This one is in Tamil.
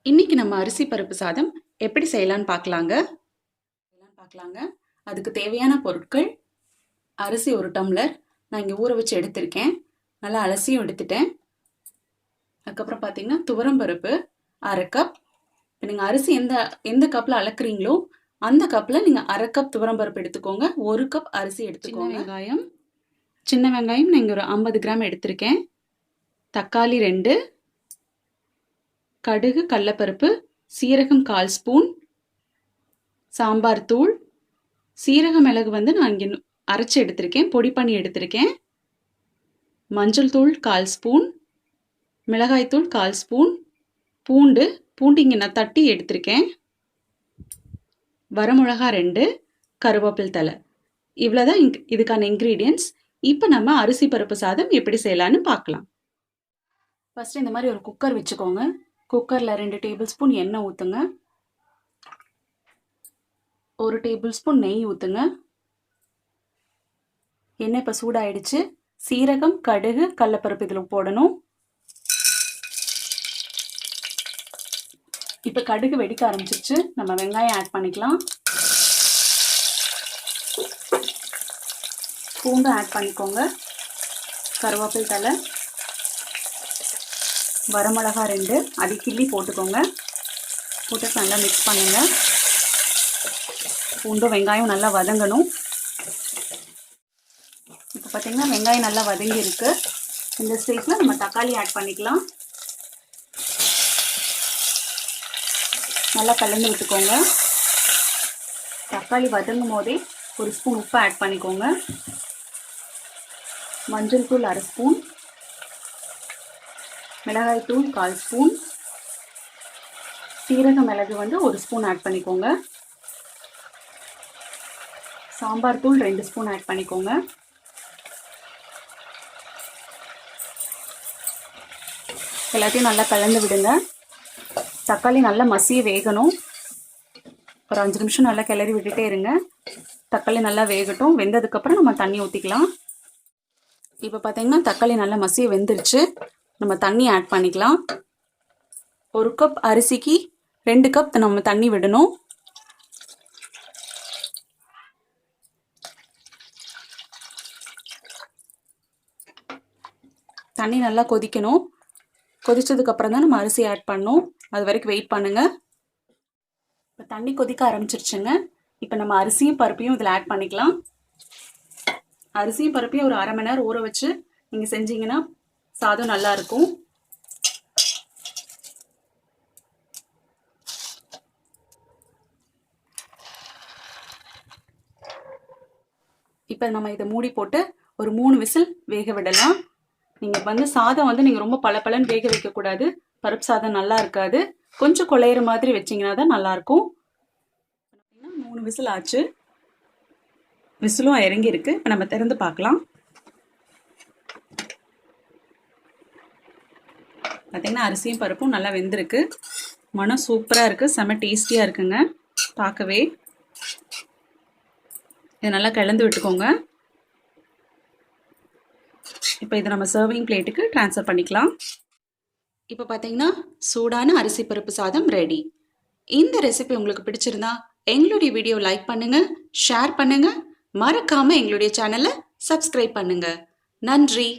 இன்னைக்கு நம்ம அரிசி பருப்பு சாதம் எப்படி செய்யலான்னு பார்க்கலாங்க. அதுக்கு தேவையான பொருட்கள்: அரிசி 1 டம்ளர் நான் இங்கே ஊற வச்சு எடுத்திருக்கேன். நல்லா அலசியும் எடுத்துட்டேன். அதுக்கப்புறம் பார்த்தீங்கன்னா துவரம் பருப்பு 1/2 கப். இப்போ நீங்கள் அரிசி எந்த கப்பில் அளக்குறீங்களோ அந்த கப்பில் நீங்கள் 1/2 கப் துவரம் பருப்பு எடுத்துக்கோங்க. 1 கப் அரிசி எடுத்துக்கோங்க. சின்ன வெங்காயம் நான் இங்கே ஒரு 50 கிராம் எடுத்திருக்கேன். தக்காளி 2, கடுகு, கடலைப்பருப்பு, சீரகம் 1/4 ஸ்பூன், சாம்பார் தூள், சீரக மிளகு நான் இங்கே அரைச்சி எடுத்திருக்கேன், பொடி பண்ணி எடுத்திருக்கேன். மஞ்சள் தூள் 1/4 ஸ்பூன், மிளகாய் தூள் 1/4 ஸ்பூன், பூண்டு இங்கே நான் தட்டி எடுத்திருக்கேன், வரமிளகா 2, கருவேப்பிலை தழை. இவ்வளோதான் இதுக்கான இன்க்ரீடியன்ட்ஸ். இப்போ நம்ம அரிசி பருப்பு சாதம் எப்படி செய்யலான்னு பார்க்கலாம். ஃபஸ்ட்டு இந்த மாதிரி ஒரு குக்கர் வச்சுக்கோங்க. குக்கரில் 2 டேபிள் ஸ்பூன் எண்ணெய் ஊற்றுங்க. 1 டேபிள் ஸ்பூன் நெய் ஊற்றுங்க. எண்ணெய் இப்போ சூடாயிடுச்சு. சீரகம், கடுகு, கடலைப்பருப்பு இதில் போடணும். இப்போ கடுகு வெடிக்க ஆரம்பிச்சிருச்சு. நம்ம வெங்காயம் ஆட் பண்ணிக்கலாம். பூண்டு ஆட் பண்ணிக்கோங்க. கருவேப்பிலை தழை, வரமிளகா 2 அது கிள்ளி போட்டுக்கோங்க. போட்டு நல்லா மிக்ஸ் பண்ணுங்க. பூண்டும் வெங்காயம் நல்லா வதங்கணும். இப்போ பார்த்தீங்கன்னா வெங்காயம் நல்லா வதங்கி இருக்கு. இந்த ஸ்டேஜில் நம்ம தக்காளி ஆட் பண்ணிக்கலாம். நல்லா கலந்து விட்டுக்கோங்க. தக்காளி வதங்கும் போதே 1 ஸ்பூன் உப்பு ஆட் பண்ணிக்கோங்க. மஞ்சள் தூள் 1/2 ஸ்பூன், மிளகாய் தூள் 1/4 ஸ்பூன், சீரக மிளகு 1 ஸ்பூன் ஆட் பண்ணிக்கோங்க. சாம்பார் தூள் 2 ஸ்பூன் ஆட் பண்ணிக்கோங்க. எல்லாத்தையும் நல்லா கலந்து விடுங்க. தக்காளி நல்லா மசிய வேகணும். ஒரு 5 நிமிஷம் நல்லா கிளறி விட்டுட்டே இருங்க. தக்காளி நல்லா வேகட்டும். வெந்ததுக்கப்புறம் நம்ம தண்ணி ஊற்றிக்கலாம். இப்போ பார்த்தீங்கன்னா தக்காளி நல்லா மசிய வெந்துருச்சு. நம்ம தண்ணி ஆட் பண்ணிக்கலாம். 1 கப் அரிசிக்கு 2 கப் நம்ம தண்ணி விடணும். தண்ணி நல்லா கொதிக்கணும். கொதிச்சதுக்கப்புறம் தான் நம்ம அரிசி ஆட் பண்ணணும். அது வரைக்கும் வெயிட் பண்ணுங்க. இப்போ தண்ணி கொதிக்க ஆரம்பிச்சிருச்சுங்க. இப்போ நம்ம அரிசியும் பருப்பையும் இதில் ஆட் பண்ணிக்கலாம். அரிசியும் பருப்பையும் ஒரு 1/2 மணி நேரம் ஊற வச்சு நீங்கள் செஞ்சீங்கன்னா சாதம் நல்லா இருக்கும். இப்போ நம்ம இதை மூடி போட்டு ஒரு 3 விசில் வேக விடலாம். நீங்கள் சாதம் நீங்கள் ரொம்ப பளபளன்னு வேக வைக்கக்கூடாது. பருப்பு சாதம் நல்லா இருக்காது. கொஞ்சம் குழையிற மாதிரி வச்சிங்கன்னா தான் நல்லாயிருக்கும். 3 விசில் ஆச்சு. விசிலும் இறங்கி இருக்கு. இப்போ நம்ம திறந்து பார்க்கலாம். பார்த்தீங்கன்னா அரிசியும் பருப்பும் நல்லா வெந்திருக்கு. மனம் சூப்பராக இருக்குது. செம்ம டேஸ்டியாக இருக்குங்க பார்க்கவே. இதை நல்லா கலந்து விட்டுக்கோங்க. இப்போ இதை நம்ம சர்விங் பிளேட்டுக்கு ட்ரான்ஸ்ஃபர் பண்ணிக்கலாம். இப்போ பார்த்தீங்கன்னா சூடான அரிசி பருப்பு சாதம் ரெடி. இந்த ரெசிபி உங்களுக்கு பிடிச்சிருந்தா எங்களுடைய வீடியோ லைக் பண்ணுங்க, ஷேர் பண்ணுங்க, மறக்காம எங்களுடைய சேனலை சப்ஸ்கிரைப் பண்ணுங்க. நன்றி.